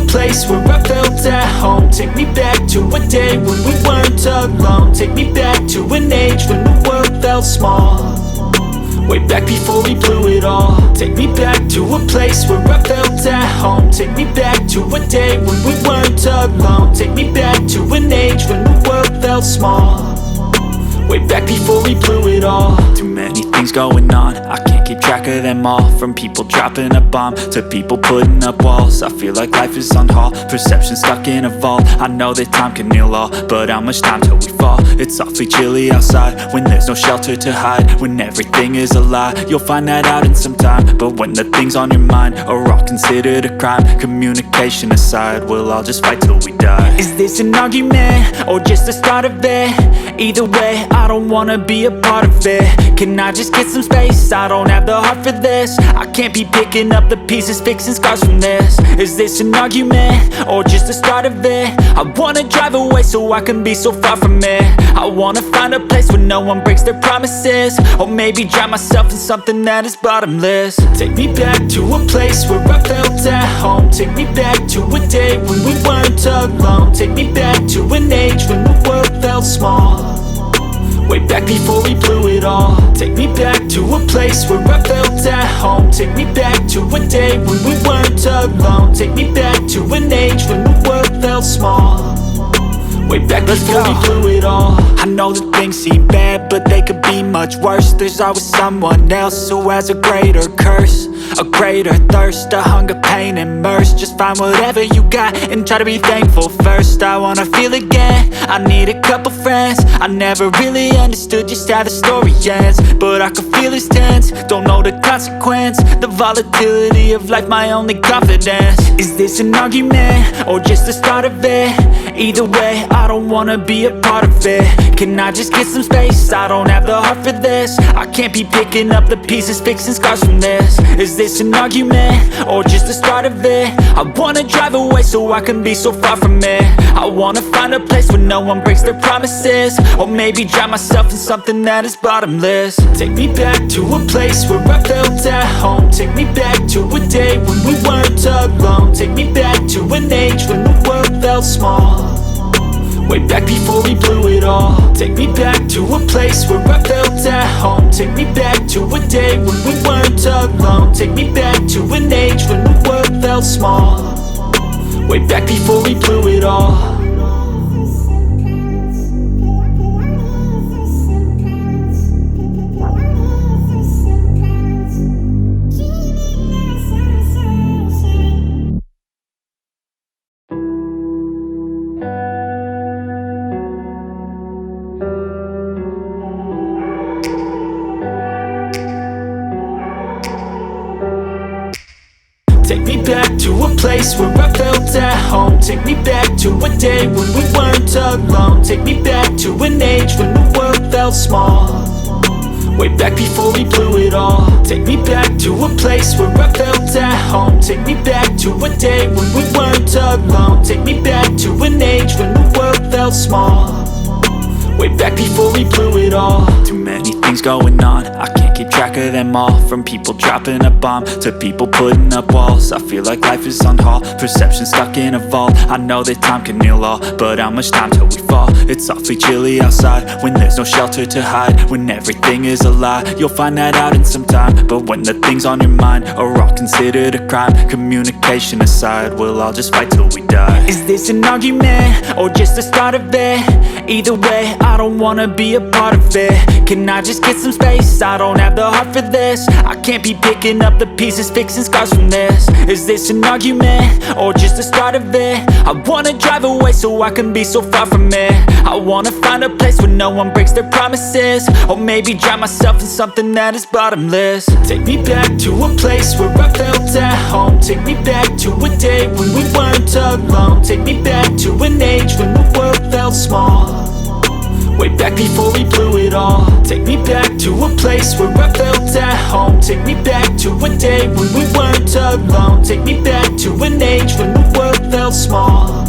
place where I felt at home. Take me back to a day when we weren't alone. Take me back to an age when the world felt small, way back before we blew it all. Take me back to a place where I felt at home. Take me back to a day when we weren't alone. Take me back to an age when the world felt small, way back before we blew it all. Too many things going on, I can't keep track of them all. From people dropping a bomb to people putting up walls. I feel like life is on hold, perception stuck in a vault. I know that time can heal all, but how much time till we fall? It's awfully chilly outside when there's no shelter to hide. When everything is a lie, you'll find that out in some time. But when the things on your mind are all considered a crime, communication aside, we'll all just fight till we die. Is this an argument or just the start of it? Either way, I don't wanna be a part of it. Can I just get some space? I don't have the heart for this. I can't be picking up the pieces, fixing scars from this. Is this an argument or just the start of it? I wanna drive away so I can be so far from it. I wanna find a place where no one breaks their promises, or maybe drown myself in something that is bottomless. Take me back to a place where I felt at home. Take me back to a day when we weren't alone. Take me back to an age when the world felt small, way back before we blew it all. Take me back to a place where I felt at home. Take me back to a day when we weren't alone. Take me back to an age when the world felt small, way back before we blew it all. I know that things seem bad, but they could be much worse. There's always someone else who has a greater curse, a greater thirst, a hunger, pain, and mercy. Just find whatever you got and try to be thankful first. I wanna feel again, I need a couple friends. I never really understood just how the story ends, but I can feel it's tense, don't know the consequence. The volatility of life, my only confidence. Is this an argument or just the start of it? Either way, I don't wanna be a part of it. Can I just get some space? I don't have the heart for this. I can't be picking up the pieces, fixing scars from this. Is this an argument or just the start of it? I wanna drive away so I can be so far from it. I wanna find a place where no one breaks their promises, or maybe drown myself in something that is bottomless. Take me back to a place where I felt at home. Take me back to a day when we weren't alone. Take me back to an age when the world felt small, way back before we blew it all. Take me back to a place where I felt at home. Take me back to a day when we weren't alone. Take me back to an age when the world felt small, way back before we blew it all. Take me back to a place where I felt at home. Take me back to a day when we weren't alone. Take me back to an age when the world felt small, way back before we blew it all. Take me back to a place where I felt at home. Take me back to a day when we weren't alone. Take me back to an age when the world felt small, way back before we blew it all. Too many things going on, I can't keep track of them all. From people dropping a bomb to people putting up walls. I feel like life is on hold, perception stuck in a vault. I know that time can heal all, but how much time till we fall? It's awfully chilly outside when there's no shelter to hide. When everything is a lie, you'll find that out in some time. But when the things on your mind are all considered a crime, communication aside, we'll all just fight till we die. Is this an argument or just the start of it? Either way, I don't wanna be a part of it. Can I just get some space? I don't have the heart for this. I can't be picking up the pieces, fixing scars from this. Is this an argument or just the start of it? I wanna drive away so I can be so far from it. I wanna find a place where no one breaks their promises, or maybe drown myself in something that is bottomless. Take me back to a place where I felt at home. Take me back to a day when we weren't alone. Take me back to an age when the world felt small, way back before we blew it all. Take me back to a place where I felt at home. Take me back to a day when we weren't alone. Take me back to an age when the world felt small,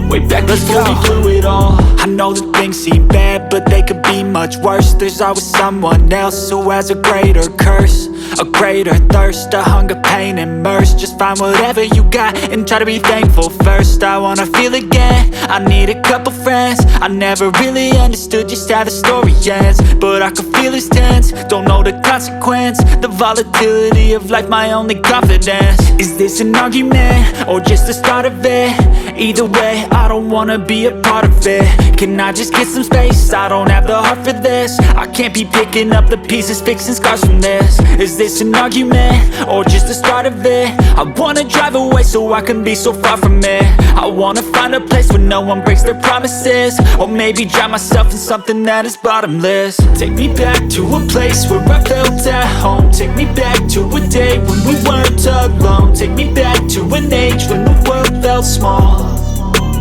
way back before we blew it all. I know that things seem bad, but they could be much worse. There's always someone else who has a greater curse, a greater thirst, a hunger, pain, and mercy. Just find whatever you got and try to be thankful first. I wanna feel again, I need a couple friends. I never really understood just how the story ends, but I can feel it's tense, don't know the consequence. The volatility of life, my only confidence. Is this an argument, or just the start of it? Either way, I don't wanna be a part of it. Can I just get some space? I don't have the heart for this. I can't be picking up the pieces, fixing scars from this. Is this an argument, or just the start of it? I wanna drive away so I can be so far from it. I wanna find a place where no one breaks their promises, or maybe drown myself in something that is bottomless. Take me back to a place where I felt at home. Take me back to a day when we weren't alone. Take me back to an age when the world felt small.